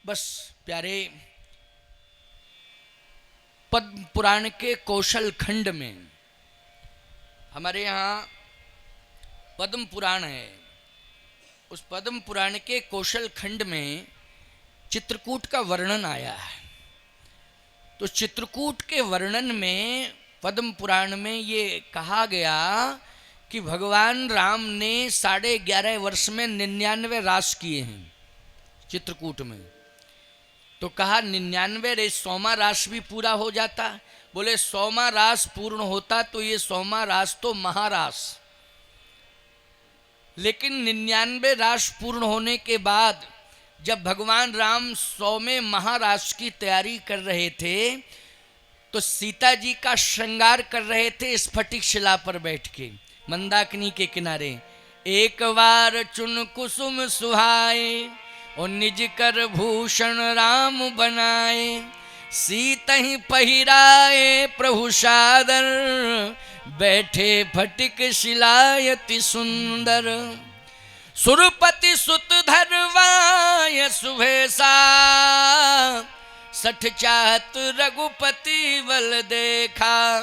बस प्यारे, पद्म पुराण के कौशल खंड में हमारे यहाँ पद्म पुराण है। उस पद्म पुराण के कौशल खंड में चित्रकूट का वर्णन आया है। तो चित्रकूट के वर्णन में पद्म पुराण में ये कहा गया कि भगवान राम ने 11.5 वर्ष में 99 रास किए हैं चित्रकूट में। तो कहा 99 रे 100वां रास भी पूरा हो जाता। बोले 100वां रास पूर्ण होता तो ये 100वां रास तो महारास, लेकिन 99 रास पूर्ण होने के बाद जब भगवान राम 100वें महारास की तैयारी कर रहे थे तो सीता जी का श्रृंगार कर रहे थे स्फटिक शिला पर बैठ के मंदाकिनी के किनारे। एक बार चुन कुसुम सुहाए और निज कर भूषण राम बनाए, सीत ही पहिराए प्रभु सादर, बैठे फटिक शिलायति सुंदर। सुरपति सुत धरवाय सुभेसा, 60 चाहत रघुपति बल देखा,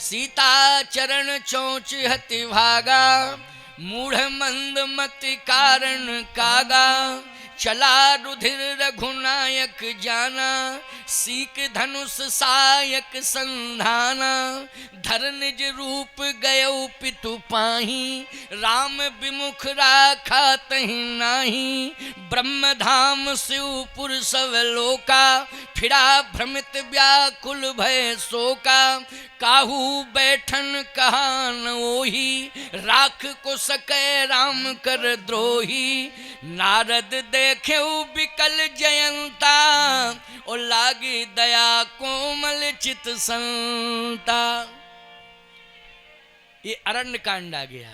सीता चरण चोंच हति भागा, मूढ़ मंद मति कारण कागा, चला रुधिर रघुनायक जाना, सीक धनुष सायक संधाना, धर निज रूप गयो पितु पाही, राम विमुख राखा तहि नाही, ब्रह्म धाम शिवपुर सब लोका, फिरा भ्रमित व्याकुल भय शोका, काहू बैठन कहा न ओही, राख को सकै राम कर द्रोही, नारद देखे बिकल जयंता, और लागी दया कोमल चित संता। ये अरण्य कांड आ गया।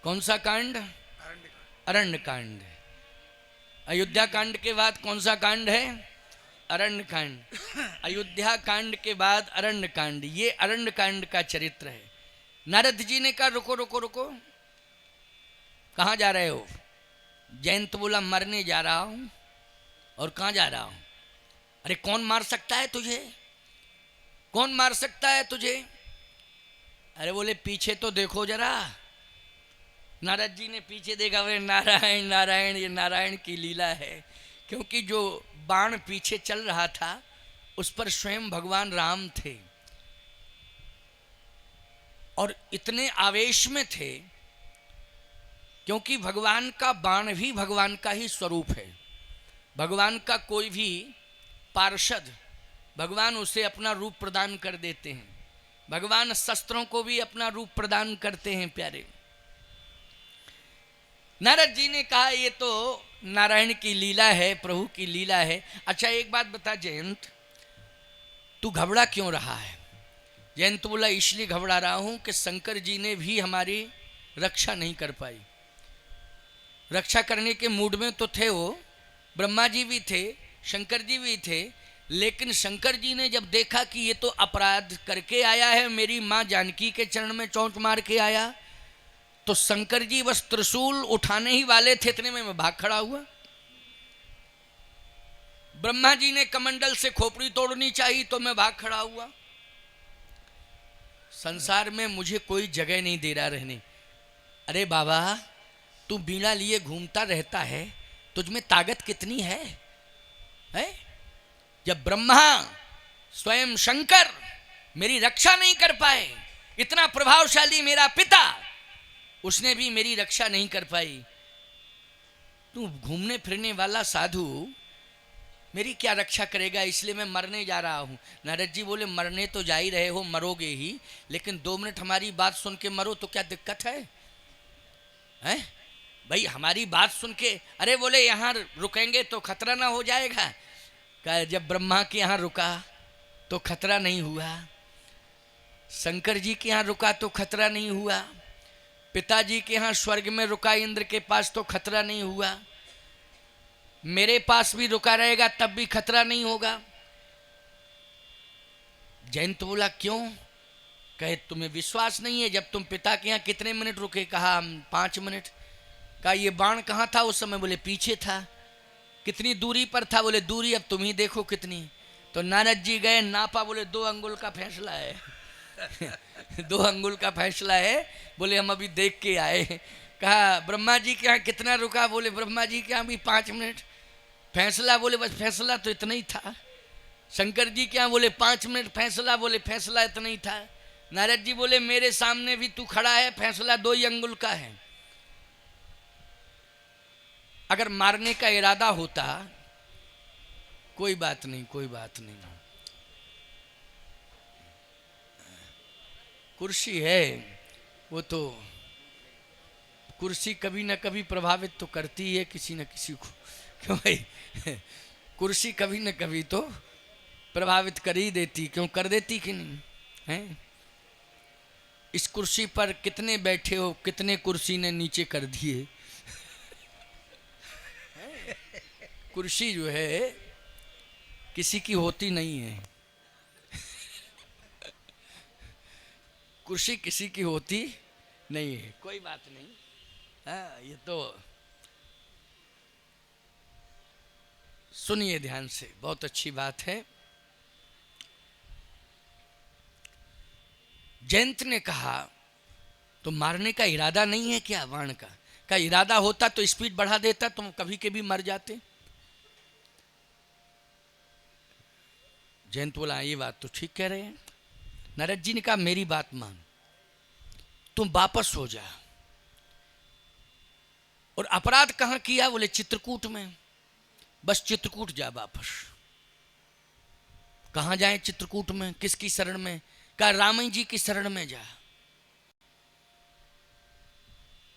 कौन सा कांड? अरण्य कांड। अयोध्या कांड के बाद कौन सा कांड है? अरण्य कांड। अयोध्या कांड के बाद अरण्य कांड। ये अरण्य कांड का चरित्र है। नारद जी ने कहा रुको रुको रुको, कहाँ जा रहे हो? जयंत बोला मरने जा रहा हूं। और कहाँ जा रहा हूं? अरे कौन मार सकता है तुझे? कौन मार सकता है तुझे? अरे बोले पीछे तो देखो जरा। नारद जी ने पीछे देखा, वे नारायण नारायण, ये नारायण की लीला है। क्योंकि जो बाण पीछे चल रहा था उस पर स्वयं भगवान राम थे और इतने आवेश में थे क्योंकि भगवान का बाण भी भगवान का ही स्वरूप है। भगवान का कोई भी पार्षद भगवान उसे अपना रूप प्रदान कर देते हैं। भगवान शस्त्रों को भी अपना रूप प्रदान करते हैं प्यारे। नारद जी ने कहा ये तो नारायण की लीला है, प्रभु की लीला है। अच्छा एक बात बता जयंत, तू घबरा क्यों रहा है? जयंत बोला इसलिए घबरा रहा हूं कि शंकर जी ने भी हमारी रक्षा नहीं कर पाई। रक्षा करने के मूड में तो थे वो, ब्रह्मा जी भी थे, शंकर जी भी थे, लेकिन शंकर जी ने जब देखा कि ये तो अपराध करके आया है, मेरी माँ जानकी के चरण में चोंच मार के आया, तो शंकर जी बस त्रिशूल उठाने ही वाले थे, इतने में मैं भाग खड़ा हुआ। ब्रह्मा जी ने कमंडल से खोपड़ी तोड़नी चाहिए तो मैं भाग खड़ा हुआ। संसार में मुझे कोई जगह नहीं दे रहा रहने। अरे बाबा तू बीड़ा लिए घूमता रहता है, तुझमें ताकत कितनी है? जब ब्रह्मा स्वयं शंकर मेरी रक्षा नहीं कर पाए, इतना प्रभावशाली मेरा पिता, उसने भी मेरी रक्षा नहीं कर पाई, तू घूमने फिरने वाला साधु मेरी क्या रक्षा करेगा? इसलिए मैं मरने जा रहा हूं। नारद जी बोले मरने तो जा ही रहे हो, मरोगे ही, लेकिन 2 मिनट हमारी बात सुन के मरो तो क्या दिक्कत है? हैं भाई हमारी बात सुन के। अरे बोले यहाँ रुकेंगे तो खतरा ना हो जाएगा? कहा जब ब्रह्मा के यहाँ रुका तो खतरा नहीं हुआ, शंकर जी के यहाँ रुका तो खतरा नहीं हुआ, पिताजी के यहाँ स्वर्ग में रुका इंद्र के पास तो खतरा नहीं हुआ, मेरे पास भी रुका रहेगा तब भी खतरा नहीं होगा। जयंत बोला क्यों? कहे तुम्हें विश्वास नहीं है? जब तुम पिता के यहाँ कितने मिनट रुके? कहा हम 5 मिनट। कहा ये बाण कहाँ था उस समय? बोले पीछे था। कितनी दूरी पर था? बोले दूरी अब तुम ही देखो कितनी। तो नारद जी गए, नापा, बोले 2 अंगुल का फैसला है। 2 अंगुल का फैसला है। बोले हम अभी देख के आए। कहा ब्रह्मा जी के यहाँ कितना रुका? बोले ब्रह्मा जी के यहाँ भी 5 मिनट। फैसला? बोले बस फैसला तो इतना ही था। शंकर जी के यहाँ बोले 5 मिनट फैसला? बोले फैसला इतना ही था। नारद जी बोले मेरे सामने भी तू खड़ा है, फैसला 2 ही अंगुल का है। अगर मारने का इरादा होता, कोई बात नहीं, कोई बात नहीं, कुर्सी है वो तो, कुर्सी कभी ना कभी प्रभावित तो करती है किसी न किसी को। क्यों भाई? कुर्सी कभी न कभी तो प्रभावित कर ही देती, क्यों कर देती कि नहीं है? इस कुर्सी पर कितने बैठे हो, कितने कुर्सी ने नीचे कर दिए। कुर्सी जो है किसी की होती नहीं है। कुर्सी किसी की होती नहीं है। कोई बात नहीं। हाँ, ये तो सुनिए ध्यान से, बहुत अच्छी बात है। जयंत ने कहा तो मारने का इरादा नहीं है क्या? बाण का इरादा होता तो स्पीड बढ़ा देता, तुम कभी कभी मर जाते। जयंत बोला ये बात तो ठीक कह रहे हैं। नारद जी ने कहा मेरी बात मान, तुम वापस हो जा। और अपराध कहां किया? बोले चित्रकूट में। बस चित्रकूट जा वापस। कहां जाए चित्रकूट में? किसकी शरण में? कहा राम जी की शरण में जा।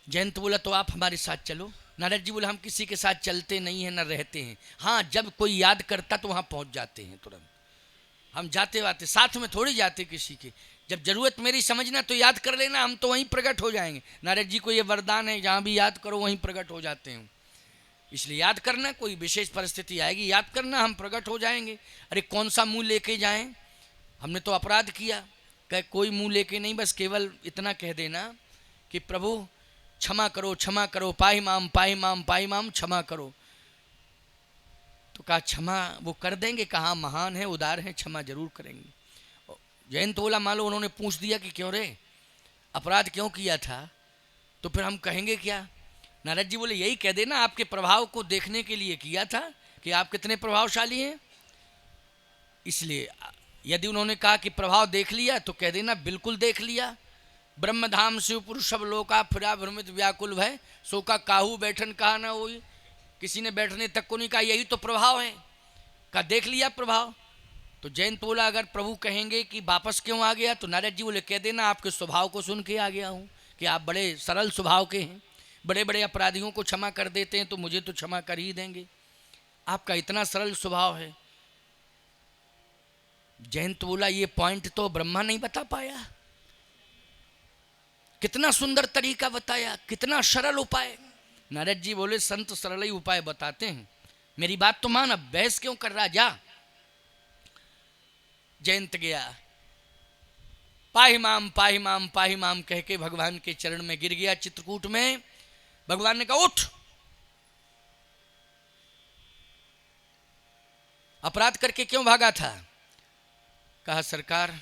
जयंत बोला तो आप हमारे साथ चलो। नारद जी बोले हम किसी के साथ चलते नहीं हैं, न रहते हैं। हाँ, जब कोई याद करता तो वहां पहुंच जाते हैं तुरंत। हम जाते वाते साथ में थोड़ी जाते किसी के। जब जरूरत मेरी समझना तो याद कर लेना, हम तो वहीं प्रकट हो जाएंगे। नारद जी को ये वरदान है, जहां भी याद करो वहीं प्रकट हो जाते हैं। इसलिए याद करना, कोई विशेष परिस्थिति आएगी याद करना, हम प्रकट हो जाएंगे। अरे कौन सा मुंह लेके जाएं? हमने तो अपराध किया। कहे कोई मुंह लेके नहीं, बस केवल इतना कह देना कि प्रभु क्षमा करो, क्षमा करो, पाहि माम पाहि माम पाहि माम, क्षमा करो। तो कहा क्षमा वो कर देंगे। कहा महान है, उदार है, क्षमा जरूर करेंगे। जयंत बोला मान लो उन्होंने पूछ दिया कि क्यों रे, अपराध क्यों किया था, तो फिर हम कहेंगे क्या? नारद जी बोले यही कह देना आपके प्रभाव को देखने के लिए किया था कि आप कितने प्रभावशाली हैं। इसलिए यदि उन्होंने कहा कि प्रभाव देख लिया तो कह देना बिल्कुल देख लिया। ब्रह्मधाम शिव पुरुष सब लोका फिरा भ्रमित व्याकुल भय, सो का काहू बैठन कहा ना हुई। किसी ने बैठने तक को नहीं कहा, यही तो प्रभाव है। कहा देख लिया प्रभाव। तो जयंत बोला अगर प्रभु कहेंगे कि वापस क्यों आ गया, तो नारद जी बोले कह देना आपके स्वभाव को सुन के आ गया हूँ कि आप बड़े सरल स्वभाव के हैं, बड़े बड़े अपराधियों को क्षमा कर देते हैं, तो मुझे तो क्षमा कर ही देंगे। आपका इतना सरल स्वभाव है। जयंत बोला ये पॉइंट तो ब्रह्मा नहीं बता पाया। कितना सुंदर तरीका बताया, कितना सरल उपाय। नारद जी बोले संत सरल ही उपाय बताते हैं, मेरी बात तो मान, अब बहस क्यों कर रहा, जा। जयंत गया, पाहि माम पाहि माम पाहि माम कह के भगवान के चरण में गिर गया चित्रकूट में। भगवान ने कहा उठ, अपराध करके क्यों भागा था? कहा सरकार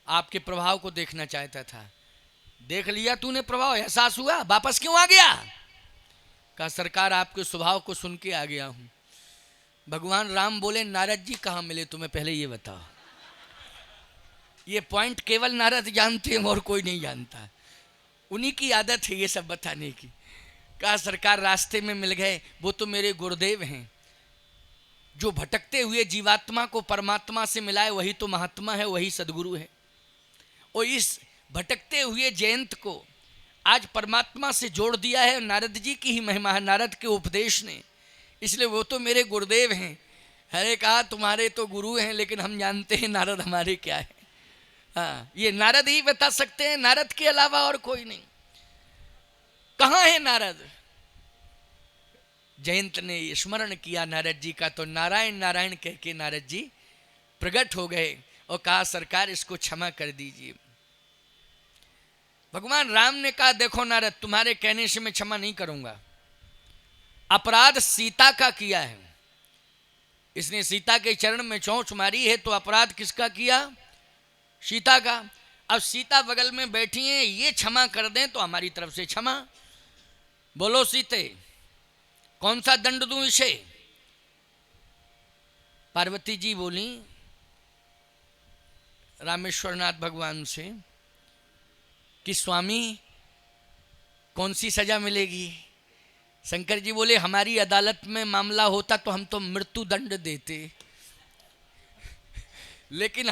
आपके प्रभाव को देखना चाहता था। देख लिया तूने प्रभाव, एहसास हुआ, वापस क्यों आ गया? कहा सरकार आपके स्वभाव को सुन के आ गया हूं। भगवान राम बोले नारद जी कहां मिले तुम्हें, पहले ये बताओ। ये पॉइंट केवल नारद जानते हैं और कोई नहीं जानता, उन्हीं की आदत है ये सब बताने की। कहा सरकार रास्ते में मिल गए, वो तो मेरे गुरुदेव हैं, जो भटकते हुए जीवात्मा को परमात्मा से मिलाए वही तो महात्मा है, वही सदगुरु है। और इस भटकते हुए जयंत को आज परमात्मा से जोड़ दिया है, नारद जी की ही महिमा है, नारद के उपदेश ने, इसलिए वो तो मेरे गुरुदेव हैं। अरे कहा तुम्हारे तो गुरु हैं, लेकिन हम जानते हैं नारद हमारे क्या है। हाँ, ये नारद ही बता सकते हैं, नारद के अलावा और कोई नहीं। कहाँ है नारद? जयंत ने स्मरण किया नारद जी का, तो नारायण नारायण कह के नारद जी प्रकट हो गए और कहा सरकार इसको क्षमा कर दीजिए। भगवान राम ने कहा देखो नारद, तुम्हारे कहने से मैं क्षमा नहीं करूंगा, अपराध सीता का किया है, इसने सीता के चरण में चोंच मारी है तो अपराध किसका किया? सीता का। अब सीता बगल में बैठी हैं, ये क्षमा कर दें तो हमारी तरफ से क्षमा। बोलो सीते, कौन सा दंड दूं इसे? पार्वती जी बोली रामेश्वरनाथ भगवान से कि स्वामी कौन सी सजा मिलेगी? शंकर जी बोले हमारी अदालत में मामला होता तो हम तो मृत्यु दंड देते, लेकिन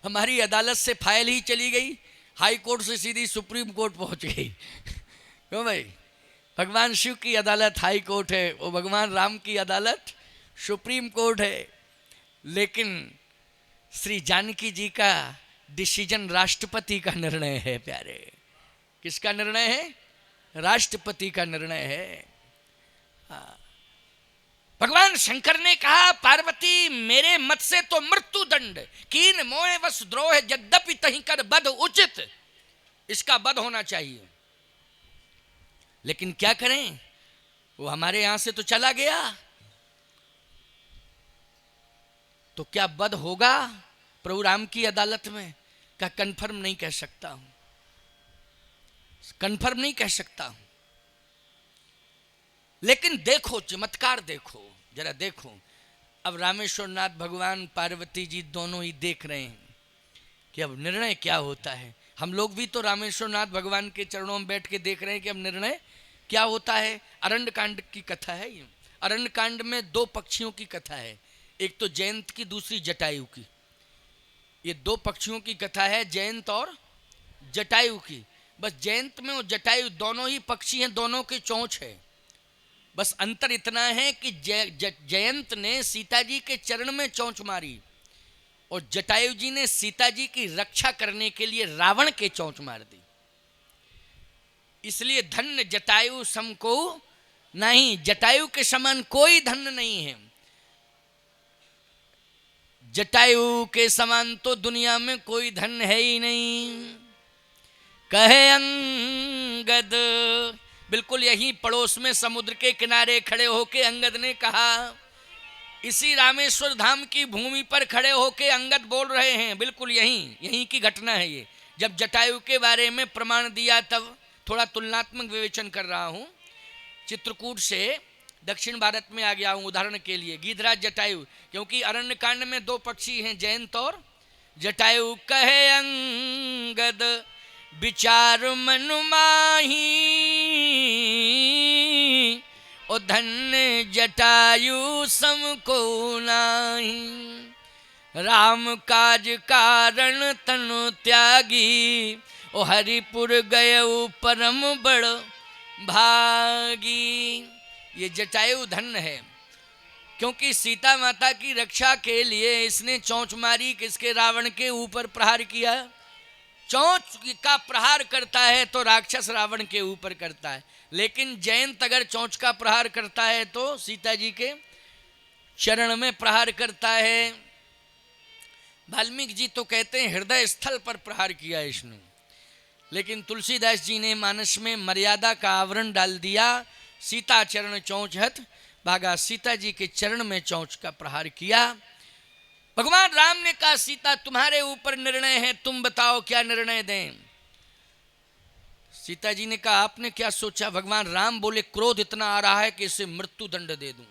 हमारी अदालत से फाइल ही चली गई, हाई कोर्ट से सीधी सुप्रीम कोर्ट पहुंच गई। क्यों भाई? भगवान शिव की अदालत हाई कोर्ट है, वो भगवान राम की अदालत सुप्रीम कोर्ट है। लेकिन श्री जानकी जी का डिसीजन राष्ट्रपति का निर्णय है प्यारे। किसका निर्णय है? राष्ट्रपति का निर्णय है। भगवान शंकर ने कहा पार्वती मेरे मत से तो मृत्यु दंड, कीन मोह वश द्रोह यद्यपि तहीं कर बध उचित, इसका बध होना चाहिए। लेकिन क्या करें, वो हमारे यहां से तो चला गया, तो क्या बध होगा प्रभु राम की अदालत में? क्या कंफर्म नहीं कह सकता हूं, कंफर्म नहीं कह सकता हूं। लेकिन देखो चमत्कार, देखो जरा देखो। अब रामेश्वरनाथ भगवान पार्वती जी दोनों ही देख रहे हैं कि अब निर्णय क्या होता है। हम लोग भी तो रामेश्वरनाथ भगवान के चरणों में बैठ के देख रहे हैं कि अब निर्णय क्या होता है। अरण्य कांड की कथा है ये। अरण्य कांड में दो पक्षियों की कथा है, एक तो जयंत की, दूसरी जटायु की। ये दो पक्षियों की कथा है, जयंत और जटायु की। बस जयंत में और जटायु दोनों ही पक्षी हैं, दोनों के चोंच है। बस अंतर इतना है कि जयंत ने सीता जी के चरण में चोंच मारी और जटायु जी ने सीता जी की रक्षा करने के लिए रावण के चोंच मार दी। इसलिए धन्य जटायु सम को नहीं, जटायु के समान कोई धन्य नहीं है। जटायु के समान तो दुनिया में कोई धन है ही नहीं। कहे अंगद, बिल्कुल यही पड़ोस में समुद्र के किनारे खड़े होके अंगद ने कहा, इसी रामेश्वर धाम की भूमि पर खड़े होके अंगद बोल रहे हैं, बिल्कुल यहीं की घटना है ये। जब जटायु के बारे में प्रमाण दिया तब थोड़ा तुलनात्मक विवेचन कर रहा हूँ। चित्रकूट से दक्षिण भारत में आ गया हूँ उदाहरण के लिए, गीधराज जटायु, क्योंकि अरण्य कांड में दो पक्षी हैं, जयंत और जटायु। कहे अंगद विचार मन माही, ओ धन्य जटायु सम को नाही। राम काज कारण तनु त्यागी, ओ हरिपुर गयउ परम बड़ भागी। ये जटायु धन्य है, क्योंकि सीता माता की रक्षा के लिए इसने चोंच मारी, किसके? रावण के ऊपर प्रहार किया। चोंच का प्रहार करता है तो राक्षस रावण के ऊपर करता है, लेकिन जयंत अगर चोंच का प्रहार करता है तो सीता जी के चरण में प्रहार करता है। वाल्मीकि जी तो कहते हैं हृदय स्थल पर प्रहार किया इसने, लेकिन तुलसीदास जी ने मानस में मर्यादा का आवरण डाल दिया। सीता चरण चोंच हथ भागा, सीता जी के चरण में चोंच का प्रहार किया। भगवान राम ने कहा सीता तुम्हारे ऊपर निर्णय है, तुम बताओ क्या निर्णय दें। सीता जी ने कहा आपने क्या सोचा? भगवान राम बोले क्रोध इतना आ रहा है कि इसे मृत्यु दंड दे दूं।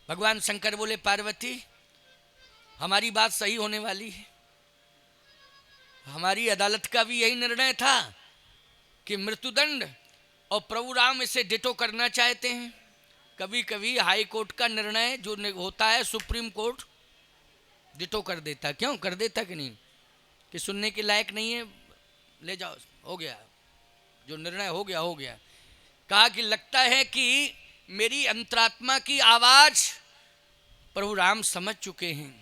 भगवान शंकर बोले पार्वती हमारी बात सही होने वाली है, हमारी अदालत का भी यही निर्णय था कि मृत्युदंड, और प्रभु राम इसे डिटो करना चाहते हैं। कभी कभी हाई कोर्ट का निर्णय जो होता है सुप्रीम कोर्ट डिटो कर देता। क्यों कर देता कि नहीं? कि सुनने के लायक नहीं है, ले जाओ, हो गया, जो निर्णय हो गया हो गया। कहा कि लगता है कि मेरी अंतरात्मा की आवाज प्रभु राम समझ चुके हैं।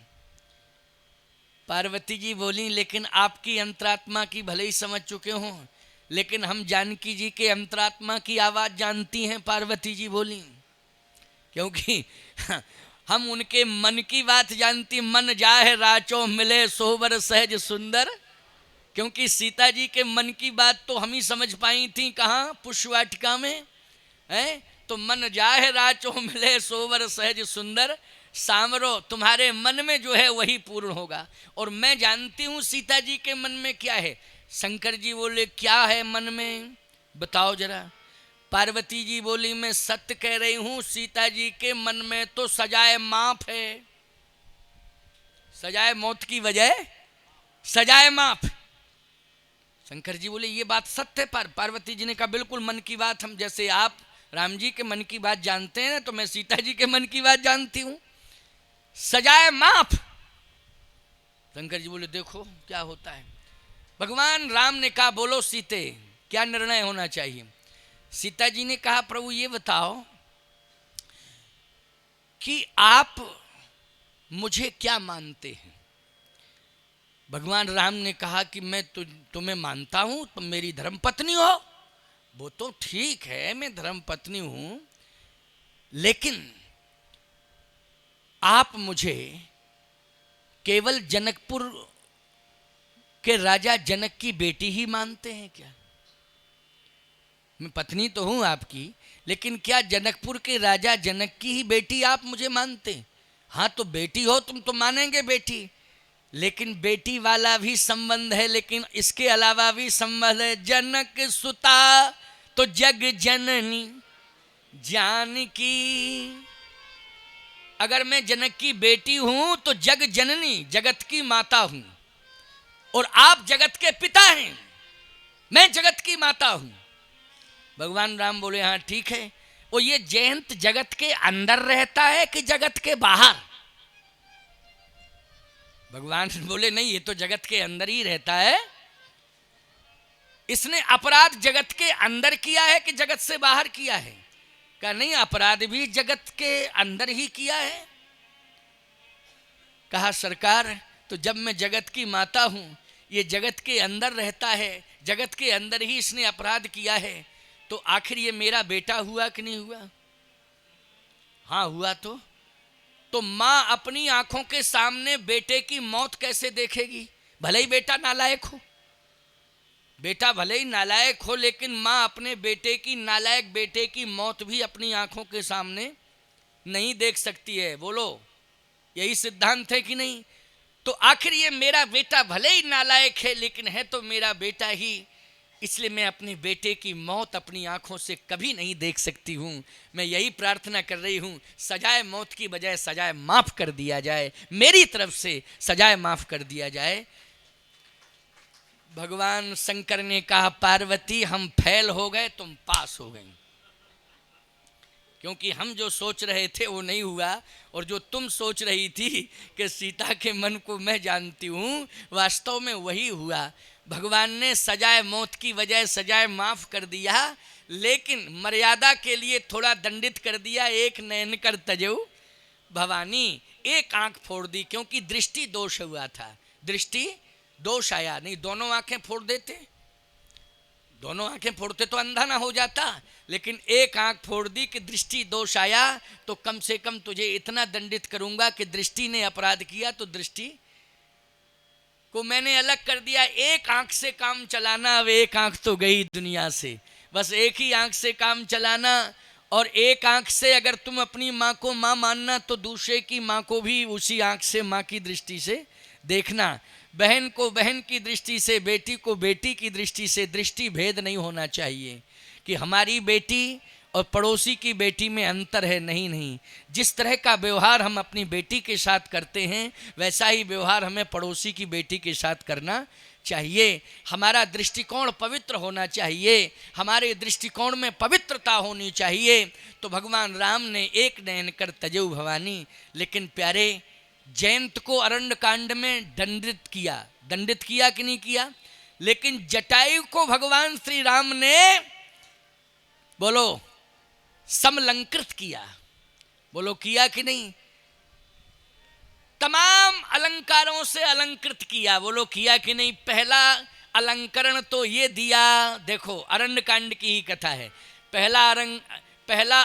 पार्वती जी बोली लेकिन आपकी अंतरात्मा की भले ही समझ चुके हों, लेकिन हम जानकी जी के अंतरात्मा की आवाज जानती हैं। पार्वती जी बोली क्योंकि हम उनके मन की बात जानती। मन जाहे राचो मिले सोबर सहज सुंदर, क्योंकि सीता जी के मन की बात तो हम ही समझ पाई थी। कहाँ? पुष्पवाटिका में है। तो मन जाहे राचो मिले सोवर सहज सुंदर सामरो, तुम्हारे मन में जो है वही पूर्ण होगा। और मैं जानती हूं सीता जी के मन में क्या है। शंकर जी बोले क्या है मन में, बताओ जरा। पार्वती जी बोली मैं सत्य कह रही हूं, सीता जी के मन में तो सजाए माफ है, सजाए मौत की वजह सजाए माफ। शंकर जी बोले ये बात सत्य है। पार्वती जी ने कहा बिल्कुल मन की बात, हम जैसे आप राम जी के मन की बात जानते हैं तो मैं सीता जी के मन की बात जानती हूं, सजाए माफ। शंकर जी बोले देखो क्या होता है। भगवान राम ने कहा बोलो सीते क्या निर्णय होना चाहिए। सीता जी ने कहा प्रभु ये बताओ कि आप मुझे क्या मानते हैं। भगवान राम ने कहा कि मैं तुम्हें मानता हूं, तुम मेरी धर्मपत्नी हो। वो तो ठीक है मैं धर्मपत्नी हूं, लेकिन आप मुझे केवल जनकपुर के राजा जनक की बेटी ही मानते हैं क्या। मैं पत्नी तो हूं आपकी, लेकिन क्या जनकपुर के राजा जनक की ही बेटी आप मुझे मानते। हाँ तो बेटी हो तुम तो मानेंगे बेटी, लेकिन बेटी वाला भी संबंध है, लेकिन इसके अलावा भी संबंध है। जनक सुता तो जग जननी जानकी, अगर मैं जनक की बेटी हूं तो जग जननी जगत की माता हूं, और आप जगत के पिता हैं, मैं जगत की माता हूं। भगवान राम बोले हाँ ठीक है। वो ये जयंत जगत के अंदर रहता है कि जगत के बाहर। भगवान बोले नहीं ये तो जगत के अंदर ही रहता है। इसने अपराध जगत के अंदर किया है कि जगत से बाहर किया है। कहा नहीं अपराध भी जगत के अंदर ही किया है। कहा सरकार तो जब मैं जगत की माता हूं, ये जगत के अंदर रहता है, जगत के अंदर ही इसने अपराध किया है, तो आखिर ये मेरा बेटा हुआ कि नहीं हुआ। हाँ हुआ। तो माँ अपनी आंखों के सामने बेटे की मौत कैसे देखेगी। भले ही बेटा नालायक हो, बेटा भले ही नालायक हो, लेकिन माँ अपने बेटे की नालायक बेटे की मौत भी अपनी आंखों के सामने नहीं देख सकती है। बोलो यही सिद्धांत है कि नहीं। तो आखिर ये मेरा बेटा भले ही नालायक है, लेकिन है तो मेरा बेटा ही, इसलिए मैं अपने बेटे की मौत अपनी आंखों से कभी नहीं देख सकती हूँ। मैं यही प्रार्थना कर रही हूँ सजाए मौत की बजाय सजाए माफ कर दिया जाए, मेरी तरफ से सजाए माफ कर दिया जाए। भगवान शंकर ने कहा पार्वती हम फेल हो गए, तुम पास हो गई, क्योंकि हम जो सोच रहे थे वो नहीं हुआ, और जो तुम सोच रही थी कि सीता के मन को मैं जानती हूँ, वास्तव में वही हुआ। भगवान ने सजाए मौत की वजह सजाए माफ कर दिया, लेकिन मर्यादा के लिए थोड़ा दंडित कर दिया। एक नयन कर तजऊ भवानी, एक आंख फोड़ दी, क्योंकि दृष्टि दोष हुआ था, दृष्टि दोष आया। नहीं दोनों आंखें फोड़ देते, दोनों आंखें फोड़ते तो अंधा ना हो जाता, लेकिन एक आंख फोड़ दी कि दृष्टि दोष आया, तो कम से कम तुझे इतना दंडित करूंगा कि दृष्टि ने अपराध किया तो दृष्टि को मैंने अलग कर दिया। एक आंख से काम चलाना, अब एक आंख तो गई दुनिया से, बस एक ही आंख से काम चलाना। और एक आंख से अगर तुम अपनी माँ को माँ मानना, तो दूसरे की माँ को भी उसी आंख से माँ की दृष्टि से देखना। बहन को बहन की दृष्टि से, बेटी को बेटी की दृष्टि से, दृष्टि भेद नहीं होना चाहिए कि हमारी बेटी और पड़ोसी की बेटी में अंतर है। नहीं नहीं, जिस तरह का व्यवहार हम अपनी बेटी के साथ करते हैं, वैसा ही व्यवहार हमें पड़ोसी की बेटी के साथ करना चाहिए। हमारा दृष्टिकोण पवित्र होना चाहिए, हमारे दृष्टिकोण में पवित्रता होनी चाहिए। तो भगवान राम ने एक नयन कर तजऊ भवानी, लेकिन प्यारे जयंत को अरण्य कांड में दंडित किया कि नहीं किया। लेकिन जटायु को भगवान श्री राम ने बोलो समलंकृत किया, बोलो किया कि नहीं। तमाम अलंकारों से अलंकृत किया, बोलो किया कि नहीं। पहला अलंकरण तो ये दिया, देखो अरण्य कांड की ही कथा है। पहला